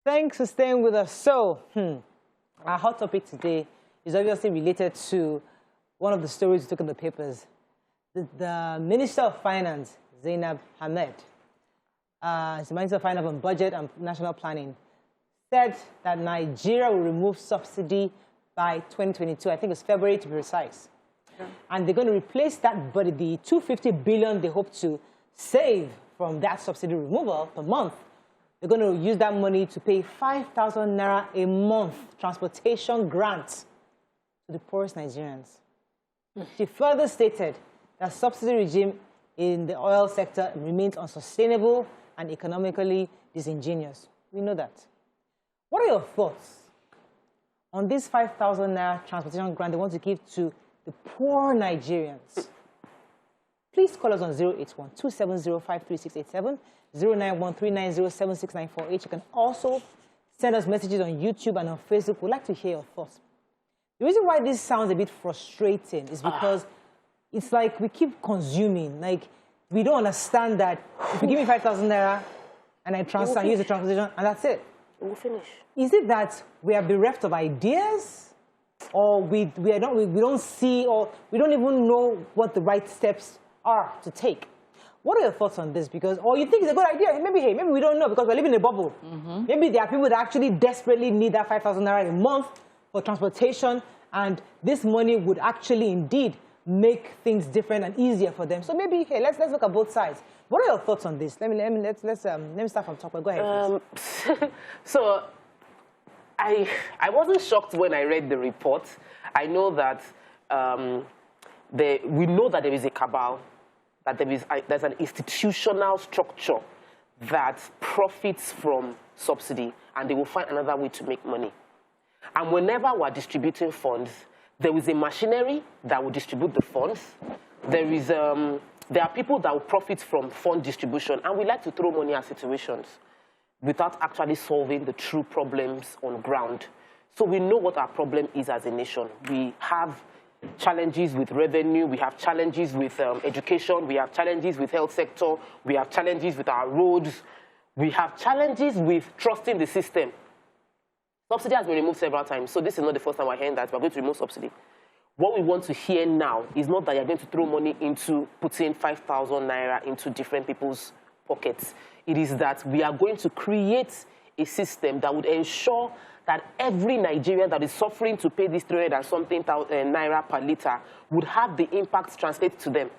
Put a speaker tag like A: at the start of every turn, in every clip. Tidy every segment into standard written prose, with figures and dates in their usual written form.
A: Thanks for staying with us. So, our hot topic today is obviously related to one of the stories we took in the papers. The Minister of Finance, Zainab Ahmed, the Minister of Finance on Budget and National Planning, said that Nigeria will remove subsidy by 2022. I think it's February to be precise. Yeah. And they're going to replace that, but the 250 billion they hope to save from that subsidy removal per month, they're going to use that money to pay 5,000 naira a month transportation grants to the poorest Nigerians. She further stated that subsidy regime in the oil sector remains unsustainable and economically disingenuous. We know that. What are your thoughts on this 5,000 naira transportation grant they want to give to the poor Nigerians? Please call us on 081-270-53687, 091-390-76948. You can also send us messages on YouTube and on Facebook. We'd like to hear your thoughts. The reason why this sounds a bit frustrating is because it's like we keep consuming. Like, we don't understand that if you give me 5,000 naira and I transfer and use the transportation, and that's it.
B: We'll finish.
A: Is it that we are bereft of ideas? Or we don't see, or we don't even know what the right steps are to take? What are your thoughts on this? Because, or you think it's a good idea? Maybe, hey, maybe we don't know because we're living in a bubble. Maybe there are people that actually desperately need that 5,000 naira a month for transportation, and this money would actually indeed make things different and easier for them. So maybe, hey, let's look at both sides. What are your thoughts on this? Let me start from top. Go ahead.
B: So, I wasn't shocked when I read the report. I know that we know that there is a cabal, that there's an institutional structure that profits from subsidy, and they will find another way to make money. And whenever we're distributing funds, there is a machinery that will distribute the funds. There are people that will profit from fund distribution, and we like to throw money at situations without actually solving the true problems on ground. So we know what our problem is as a nation. We have challenges with revenue, we have challenges with education, we have challenges with health sector, we have challenges with our roads, we have challenges with trusting the system. Subsidy has been removed several times, so this is not the first time we're hearing that we're going to remove subsidy. What we want to hear now is not that you're going to throw money into putting 5,000 naira into different people's pockets. It is that we are going to create a system that would ensure that every Nigerian that is suffering to pay this 300 and something naira per litre would have the impact translated to them.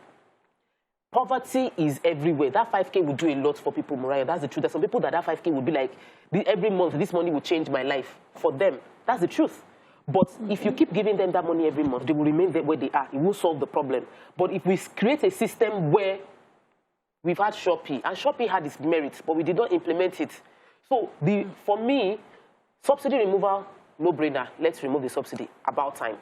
B: Poverty is everywhere. That 5K would do a lot for people, Mariah. That's the truth. There's some people that 5K would be like, every month, this money will change my life. For them, that's the truth. But if you keep giving them that money every month, they will remain where they are. It will solve the problem. But if we create a system where we've had Shopee, and Shopee had its merits, but we did not implement it. So for me, subsidy removal, no-brainer. Let's remove the subsidy. About time.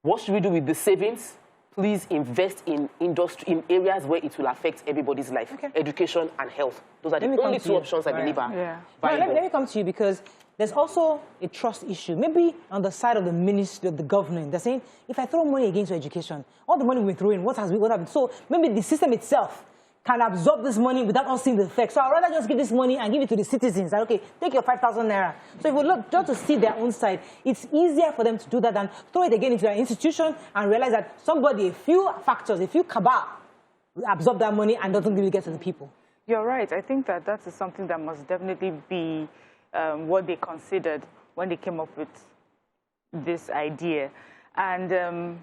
B: What should we do with the savings? Please invest in industry, in areas where it will affect everybody's life. Okay. Education and health. Those are the only two options I believe are viable.
A: Let me come to you, because there's also a trust issue. Maybe on the side of the ministry, of the government, they're saying, if I throw money against education, all the money we throw in, what happened? So maybe the system itself can absorb this money without us seeing the effect. So I'd rather just give this money and give it to the citizens. Like, okay, take your 5,000 naira. So if we look just to see their own side, it's easier for them to do that than throw it again into an institution and realize that somebody, a few factors, a few cabal, will absorb that money and doesn't really get to the people.
C: You're right. I think that is something that must definitely be what they considered when they came up with this idea. And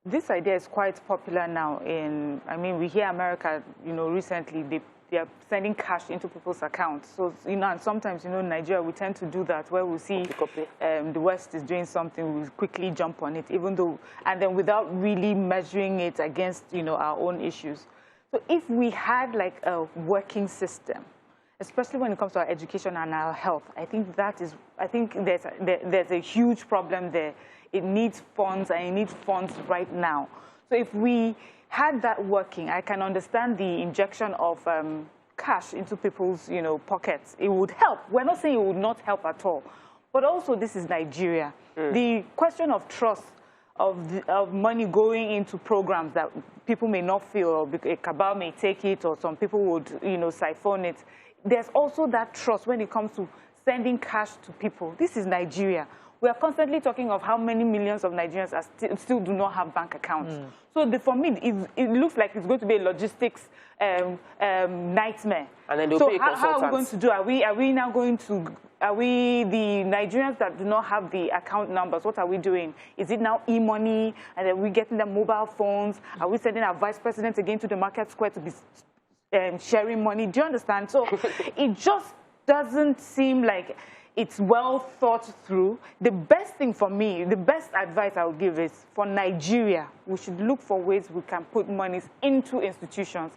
C: this idea is quite popular now we hear America, recently they are sending cash into people's accounts. So, and sometimes, in Nigeria, we tend to do that where we see the West is doing something, we quickly jump on it, and then without really measuring it against, our own issues. So if we had like a working system, especially when it comes to our education and our health, I think there's a huge problem there. It needs funds, and it needs funds right now. So if we had that working, I can understand the injection of cash into people's, pockets. It would help. We're not saying it would not help at all. But also, this is Nigeria. The question of trust, of money going into programs that people may not feel, or a cabal may take it, or some people would, siphon it. there's also that trust when it comes to sending cash to people. This is Nigeria. We are constantly talking of how many millions of Nigerians are still do not have bank accounts. So for me, it looks like it's going to be a logistics nightmare. And then
B: so
C: how are we going to do? Are we now going to? Are we the Nigerians that do not have the account numbers? What are we doing? Is it now e-money? And then we getting the mobile phones? Are we sending our vice president again to the market square to be sharing money? Do you understand? So it just doesn't seem like it's well thought through. The best thing for me, the best advice I would give is for Nigeria, we should look for ways we can put monies into institutions,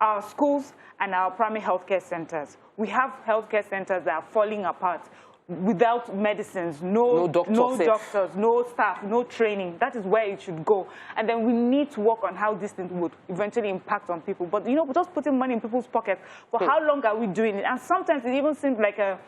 C: our schools and our primary healthcare centers. We have healthcare centers that are falling apart without medicines, no doctors, no staff, no training. That is where it should go. And then we need to work on how this thing would eventually impact on people. But, you know, just putting money in people's pockets, for how long are we doing it? And sometimes it even seems like a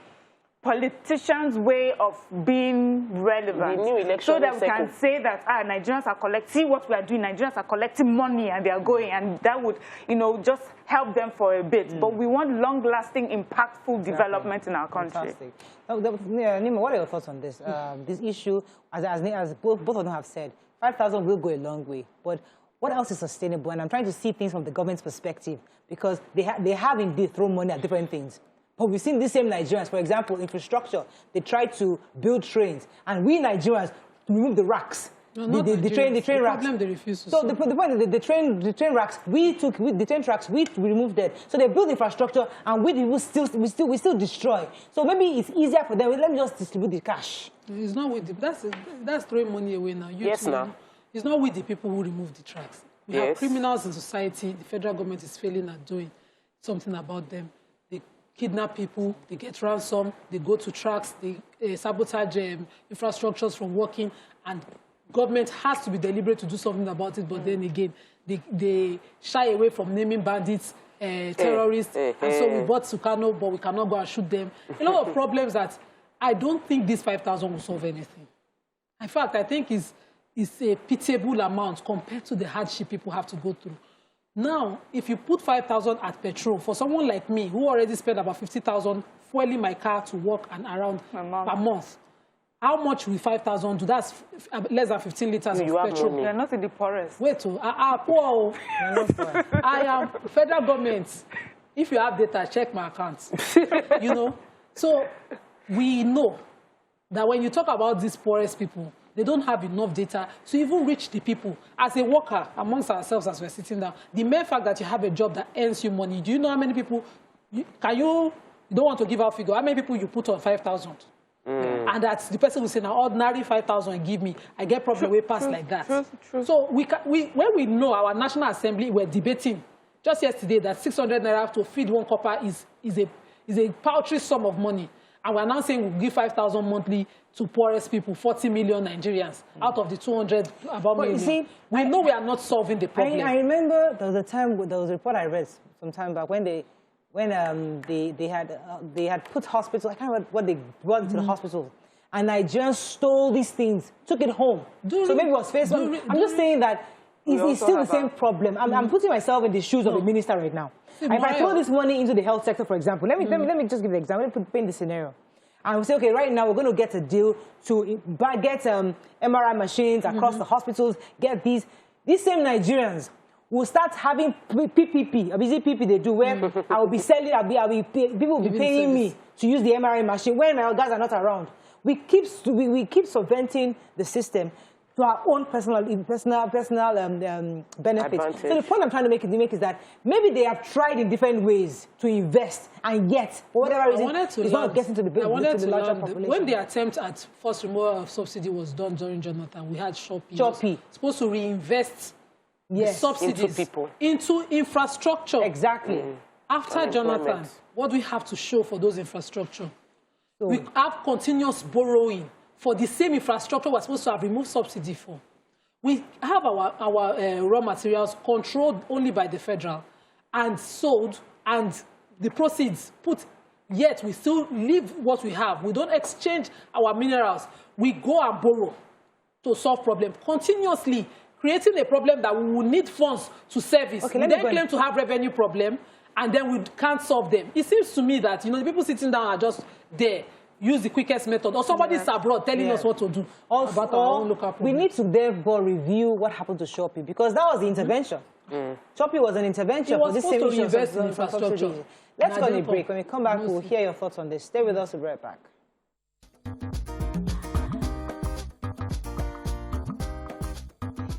C: politicians' way of being relevant, so that we can say that Nigerians are collecting. See what we are doing. Nigerians are collecting money and they are going, and that would, you know, just help them for a bit. But we want long-lasting, impactful development in our country.
A: Fantastic. Nima, what are your thoughts on this? This issue, as both of them have said, 5,000 will go a long way. But what else is sustainable? And I'm trying to see things from the government's perspective, because they have indeed thrown money at different things. But we've seen these same Nigerians, for example, infrastructure. They tried to build trains, and we Nigerians remove the racks.
D: No,
A: the train racks.
D: Problem they refuse to
A: so the point is the train racks. The train tracks. We removed that. So they build infrastructure, and we still destroy. So maybe it's easier for them. Let me just distribute the cash.
D: It's not with the, that's throwing money away now. It's not with the people who remove the tracks. We have criminals in society. The federal government is failing at doing something about them. Kidnap people, they get ransom, they go to tracks, they sabotage infrastructures from working, and government has to be deliberate to do something about it, but then again, they shy away from naming bandits, terrorists, and so we bought Sukarno, but we cannot go and shoot them. A lot of problems that I don't think this 5,000 will solve anything. In fact, I think it's a pitiable amount compared to the hardship people have to go through. Now, if you put 5,000 at petrol, for someone like me, who already spent about 50,000 fueling my car to work and around per month, how much will 5,000 do? That's less than 15 liters of petrol.
C: You're not in the poorest.
D: Wait, poor. I am federal government. If you have data, check my account. You know? So we know that when you talk about these poorest people, they don't have enough data to even reach the people. As a worker, amongst ourselves as we're sitting down, the mere fact that you have a job that earns you money, do you know how many people, you don't want to give out figure, how many people you put on 5,000? And that's the person who say, now ordinary 5,000 give me, I get problem way past like that. True. So when we know our National Assembly, we're debating just yesterday that 600 naira to feed one copper is a paltry sum of money. And we're now saying we'll give 5,000 monthly to poorest people, 40 million Nigerians, out of the 200 about million. You see, we know we are not solving the problem.
A: I remember there was a report I read some time back when they had put hospitals. I can't remember what they brought into the hospitals, and Nigerians stole these things, took it home. So maybe it was Facebook. I'm just saying that it's still the same problem. I'm putting myself in the shoes of the minister right now. If I throw this money into the health sector, for example, let me just give the example. Let me paint the scenario. And we say, okay, right now we're going to get a deal to get MRI machines across the hospitals, get these. These same Nigerians will start having PPP, a busy PP they do, where I will be selling, people will be paying me to use the MRI machine when my guys are not around. We keep subventing the system to our own personal benefits. So the point I'm trying to make is that maybe they have tried in different ways to invest, and yet, for whatever reason, it's not getting to the larger population.
D: When the attempt at forced removal of subsidy was done during Jonathan, we had Shopee supposed to reinvest the subsidies into infrastructure.
A: Exactly.
D: After Jonathan, what do we have to show for those infrastructure? So, we have continuous borrowing for the same infrastructure we're supposed to have removed subsidy for. We have our raw materials controlled only by the federal and sold, and the proceeds put, yet we still leave what we have. We don't exchange our minerals. We go and borrow to solve problems continuously, creating a problem that we will need funds to service. Okay, we then claim to have revenue problem, and then we can't solve them. It seems to me that, the people sitting down are just there, use the quickest method, or somebody's abroad telling us what to do about our own local problem.
A: We need to therefore review what happened to Shopee, because that was the intervention. Shopee was an intervention for this same issue.
D: Invest in infrastructure.
A: Let's go on a break. When we come back, we'll hear your thoughts on this. Stay with us. We'll be right back.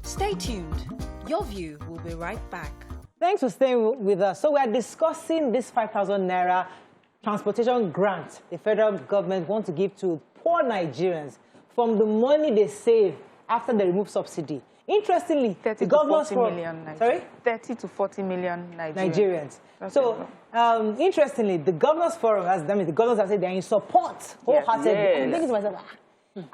E: Stay tuned. Your view will be right back.
A: Thanks for staying with us. So we are discussing this 5,000 naira transportation grant the federal government wants to give to poor Nigerians from the money they save after they remove subsidy. Interestingly,
C: 30
A: the
C: to
A: governors
C: 40 million
A: sorry?
C: 30 to 40 million Nigerians.
A: So, interestingly, the governors forum, the governors have said they're in support wholeheartedly.
B: Yes.
A: I'm thinking to myself,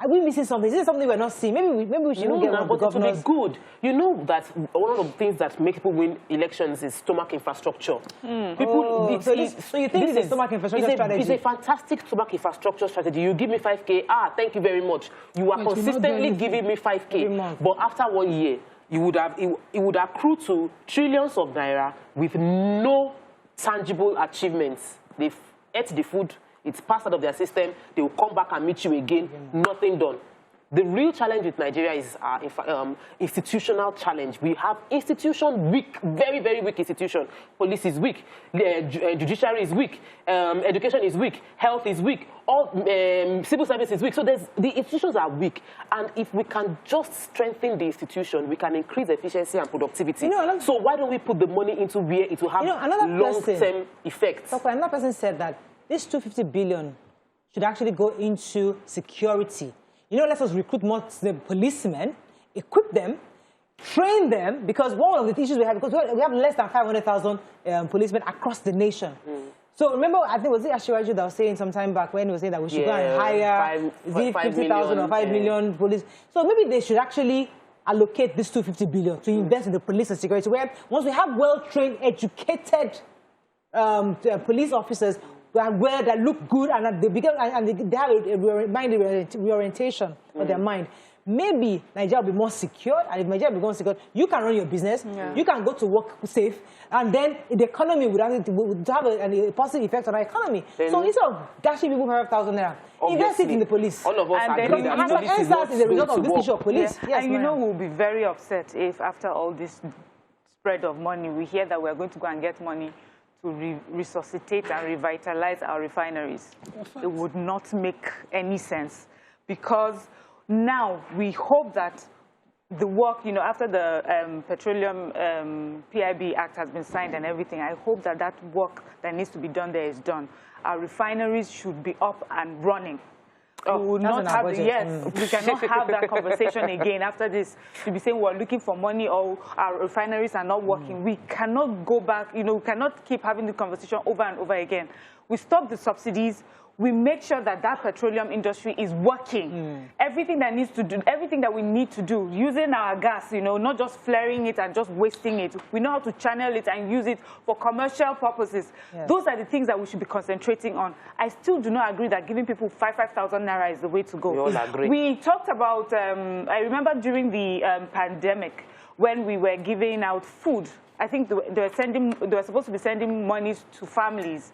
A: are we missing something? Is this something we're not seeing? Maybe we should get one of the governors.
B: It will be good. You know that one of the things that make people win elections is stomach infrastructure. People,
A: so you think this is stomach infrastructure strategy?
B: It's a fantastic stomach infrastructure strategy. You give me 5K, thank you very much. You are consistently giving me 5K. But after 1 year, it would accrue to trillions of naira with no tangible achievements. They've ate the food. It's passed out of their system. They will come back and meet you again. Nothing done. The real challenge with Nigeria is institutional challenge. We have institution weak, very, very weak institution. Police is weak. Judiciary is weak. Education is weak. Health is weak. All civil service is weak. So the institutions are weak. And if we can just strengthen the institution, we can increase efficiency and productivity. So why don't we put the money into where it will have long-term effects?
A: So another person said that this 250 billion should actually go into security. Let us recruit more policemen, equip them, train them, because one of the issues we have, because we have less than 500,000 policemen across the nation. So remember, I think, was it Ashiraju that was saying some time back when he was saying that we should go and hire 50,000 or 5 million police. So maybe they should actually allocate this 250 billion to invest in the police and security, where once we have well-trained, educated police officers, where they look good and they have a mind reorientation of their mind. Maybe Nigeria will be more secure, and if Nigeria will be more secure, you can run your business, you can go to work safe, and then the economy would have a positive effect on our economy. So instead of dashing people 5,000 naira, invest it in the police.
B: All of us agree that police is
A: not the result of this issue of police.
C: Yes, and we'll be very upset if after all this spread of money, we hear that we're going to go and get money to resuscitate and revitalize our refineries. It would not make any sense, because now we hope that the work, after the Petroleum PIB Act has been signed and everything, I hope that that work that needs to be done there is done. Our refineries should be up and running. We will not have we cannot have that conversation again after this. To be saying we're looking for money or our refineries are not working. We cannot go back, we cannot keep having the conversation over and over again. We stop the subsidies. We make sure that that petroleum industry is working. Everything that needs to do, everything that we need to do, using our gas, not just flaring it and just wasting it. We know how to channel it and use it for commercial purposes. Yes. Those are the things that we should be concentrating on. I still do not agree that giving people 5,000 naira is the way to go.
B: We all agree.
C: We talked about, I remember during the pandemic when we were giving out food. I think they were supposed to be sending money to families,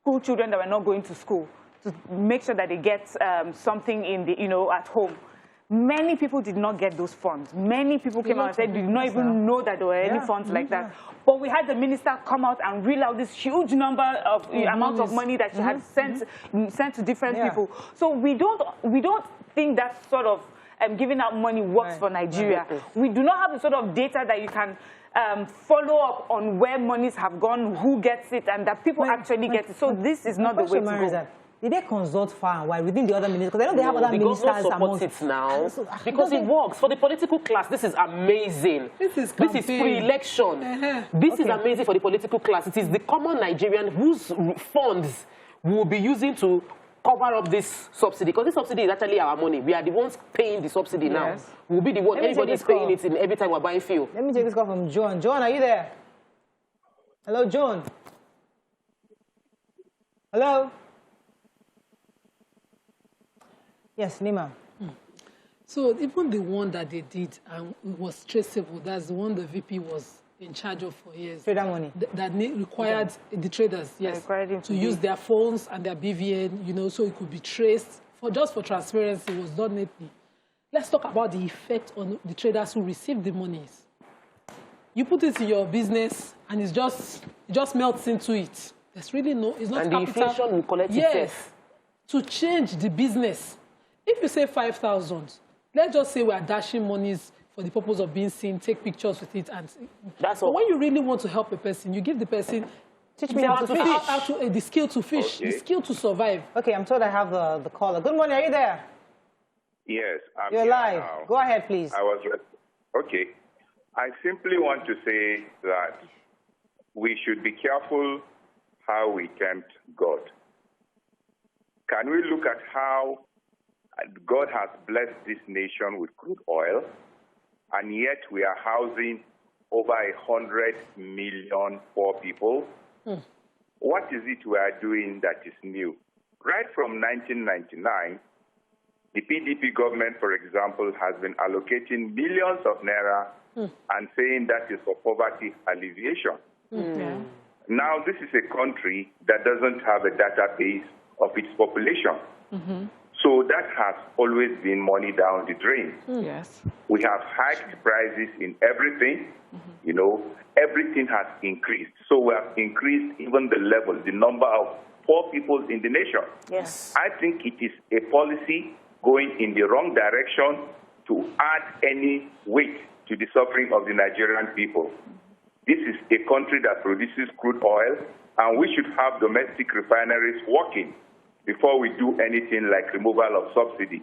C: school children that were not going to school, to make sure that they get something in the, at home. Many people did not get those funds. Many people came out and said, did not even know that there were any funds like that. But we had the minister come out and reel out this huge number of amount of money that she had sent to different people. So we don't think that sort of giving out money works for Nigeria. We do not have the sort of data that you can follow up on where monies have gone, who gets it, and that people actually get it. So this is not the way to go.
A: Did they consult far and wide within the other ministers? Because I know they have other ministers.
B: The government supports it now because it works. For the political class, this is amazing. This is pre-election. This is amazing for the political class. It is the common Nigerian whose funds we will be using to cover up this subsidy, because this subsidy is actually our money. We are the ones paying the subsidy now. We'll be the one. Everybody is paying it in every time we're buying fuel.
A: Let me take this call from John. John, are you there? Hello, John. Hello. Yes, Nima.
D: So even the one that they did and it was traceable, that's the one the VP was in charge of for years.
A: Trader money.
D: That required the traders, yes, to use their phones and their BVN, you know, so it could be traced. Just for transparency, it was done neatly. Let's talk about the effect on the traders who receive the monies. You put it in your business, and it just melts into it. There's really it's not
B: and
D: capital.
B: And the inflation will collect itself.
D: To change the business. If you say 5,000, let's just say we are dashing monies for the purpose of being seen, take pictures with it, and
B: that's all.
D: But when you really want to help a person, you give the person
A: teach me how to fish.
D: The skill to fish, the skill to survive.
A: Okay, I'm told I have the caller. Good morning, are you there?
F: Yes, I'm
A: You're
F: here
A: live.
F: now.
A: Go ahead, please.
F: Okay. I simply want to say that we should be careful how we tempt God. Can we look at how God has blessed this nation with crude oil, and yet we are housing over 100 million poor people? What is it we are doing that is new? Right from 1999, the PDP government, for example, has been allocating millions of naira and saying that is for poverty alleviation. Now, this is a country that doesn't have a database of its population. So that has always been money down the drain.
C: Yes.
F: We have hiked prices in everything. You know, everything has increased. So we have increased even the level, the number of poor people in the nation.
B: Yes.
F: I think it is a policy going in the wrong direction to add any weight to the suffering of the Nigerian people. This is a country that produces crude oil, and we should have domestic refineries working before we do anything like removal of subsidy.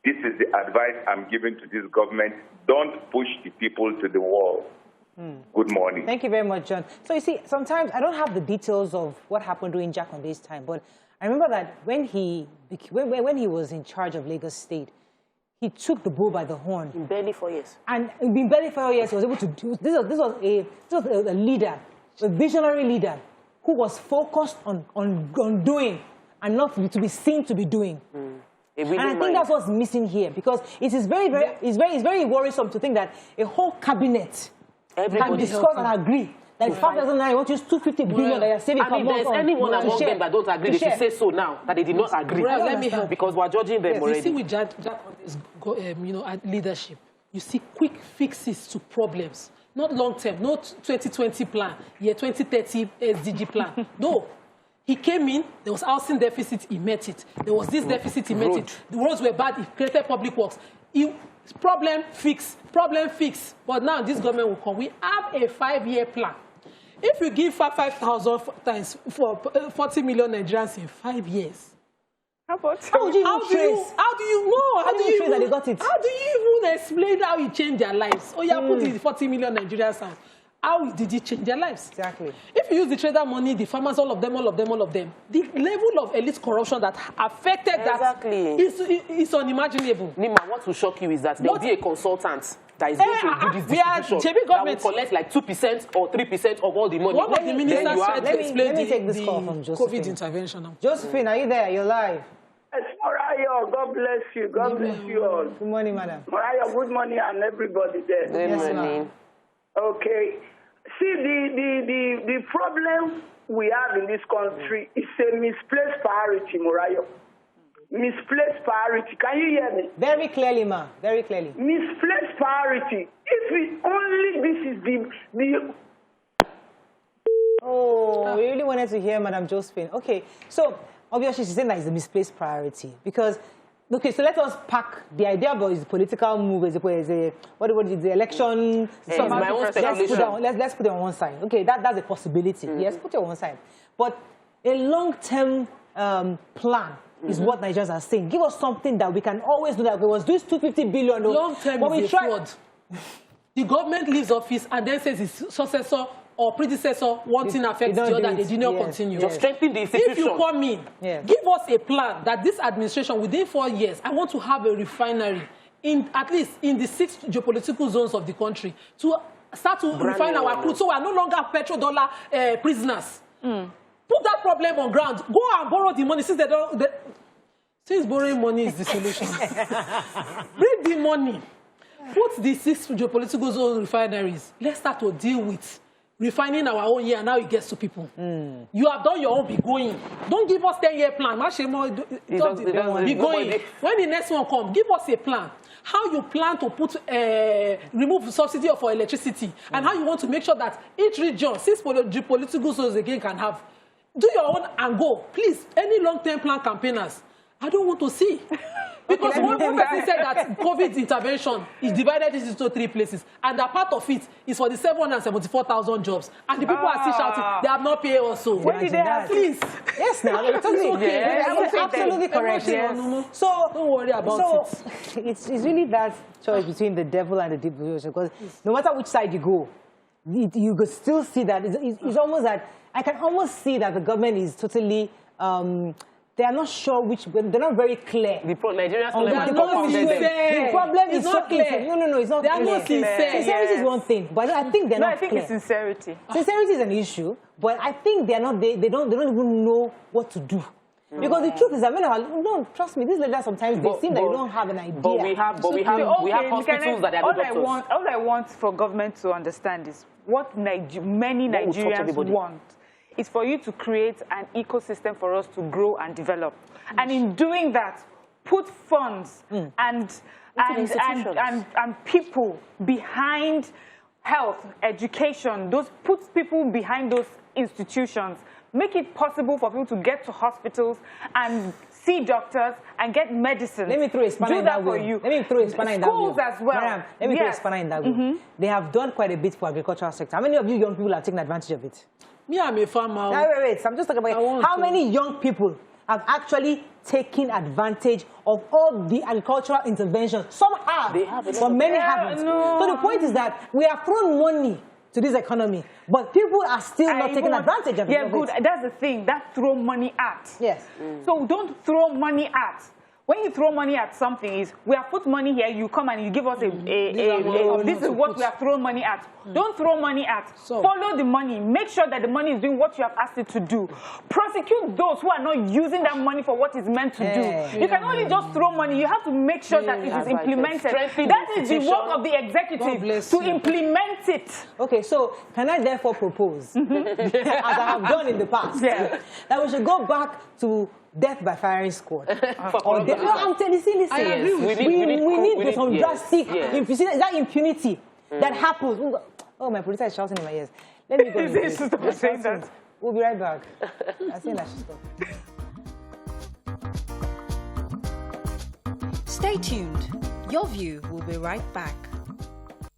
F: This is the advice I'm giving to this government. Don't push the people to the wall. Good morning.
A: Thank you very much, John. So you see, sometimes I don't have the details of what happened during Jack Conde's time, but I remember that when he was in charge of Lagos State, he took the bull by the horn.
B: In barely 4 years.
A: And in barely 4 years, he was able to do this. This was a leader, a visionary leader, who was focused on doing and not to be seen to be doing. And I think that's what's missing here, because it is it's very worrisome to think that a whole cabinet can discuss and agree that 5,000 want to use 250 billion that you're saving per month.
B: And if there's anyone among them that don't agree, they should say so now, that they did not agree.
D: Well, let me help.
B: Because we're judging them already.
D: You see with Jack Conde's leadership, you see quick fixes to problems. Not long term, not 2020 plan, 2030 SDG plan. No. He came in, there was housing deficit, he met it. There was this deficit, he met it. The roads were bad, he created public works. Problem fix. But now this government will come. We have a 5-year plan. If you give 5,000 times for 40 million Nigerians in 5 years,
A: how do you trace that they got it?
D: How do you even explain how it changed their lives? Oh, yeah, put the 40 million Nigerians out. How did it change their lives?
A: Exactly.
D: If you use the trader money, the farmers, all of them, the level of elite corruption that affected that is unimaginable.
B: Nima, what will shock you is that there will be a consultant that is going to do this distribution that will collect like 2% or 3% of all the money.
D: One of the ministers tried to explain
A: let me take this call from Josephine.
D: COVID intervention now.
A: Josephine, are you there? You're live.
G: Yes, Mariah, God bless you. God bless you all.
A: Good morning, madam.
G: Mariah, good morning, and everybody there.
B: Good morning.
G: Okay. See, the problem we have in this country is a misplaced priority, Mariah. Misplaced priority. Can you hear me?
A: Very clearly, ma. Very clearly.
G: Misplaced priority. If we only this is the
A: Oh, we really wanted to hear Madam Josephine. Okay, so obviously she's saying that it's a misplaced priority because, okay, so let us pack the idea about his political move as what is the election? Let's put it on one side. Okay, that's a possibility. Yes, put it on one side. But a long-term plan is what Nigerians are saying. Give us something that we can always do. That we was doing 250 billion.
D: Long-term is a fraud. The government leaves office and then says his successor or predecessor, one thing affects the other, they did not continue.
B: Just strengthen the institution.
D: If you come in, give us a plan that this administration, within 4 years, I want to have a refinery in at least in the 6 geopolitical zones of the country to start to refine our crude, so we are no longer petrodollar prisoners. Put that problem on ground. Go and borrow the money since they don't. Since borrowing money is the solution, bring the money. put the 6 geopolitical zone refineries. Let's start to deal with refining our own here, and now it gets to people. You have done your own, be going. Don't give us 10-year plan. Be going. When the next one comes, give us a plan. How you plan to remove the subsidy for electricity, and how you want to make sure that each region, 6 geopolitical zones again can have. Do your own and go. Please, any long-term plan campaigners, I don't want to see. Because one person said that COVID intervention is divided into 3 places, and a part of it is for the 774,000 jobs. And the people are still shouting, they have not paid also.
A: When did they have? Please. Yes, now. It's okay. It's absolutely correct. Yes. So,
D: don't worry about
A: it. It's really that choice between the devil and the deep blue ocean. Because no matter which side you go, you could still see that. It's almost that, I can almost see that the government is totally... they are not sure they're not very clear.
B: The Nigerians
A: the problem is not clear. No, it's not
D: clear. They are not sincere.
A: Sincerity is one thing, but I think they're not clear.
C: I think it's sincerity.
A: Sincerity is an issue, but I think they're not. They don't even know what to do. Because the truth is, no, trust me, these leaders sometimes they seem that you don't have an idea.
B: But we have hospitals that are not
C: all I want for government to understand is what many Nigerians want. Is for you to create an ecosystem for us to grow and develop. And in doing that, put funds and people behind health, education, put people behind those institutions. Make it possible for people to get to hospitals and see doctors and get medicine.
A: Let me throw a spanner in that way. Let me throw a spanner in that way.
C: Schools as well.
A: Mariam, let me throw a spanner in that way. They have done quite a bit for the agricultural sector. How many of you young people have taken advantage of it?
D: Me, I'm a farmer.
A: Wait. I'm just talking about how many young people have actually taken advantage of all the agricultural interventions. Some have, but many haven't. No. So the point is that we have thrown money to this economy, but people are still not taking advantage of it.
C: Yeah, good. That's the thing. That throw money at.
A: Yes.
C: So don't throw money at. When you throw money at something, we have put money here, you come and you give us this is what we have thrown money at. Don't throw money at. Follow the money. Make sure that the money is doing what you have asked it to do. Prosecute those who are not using that money for what it's meant to do. You can only just throw money. You have to make sure that it is implemented. That is the work of the executive, to implement it.
A: Okay, so can I therefore propose, as I have done in the past, that we should go back to death by firing squad. I'm telling you, listen. We need some drastic that impunity that happens. Oh, my producer is shouting in my ears. Let me go. We'll be right back. I think I should stop.
E: Stay tuned. Your View will be right back.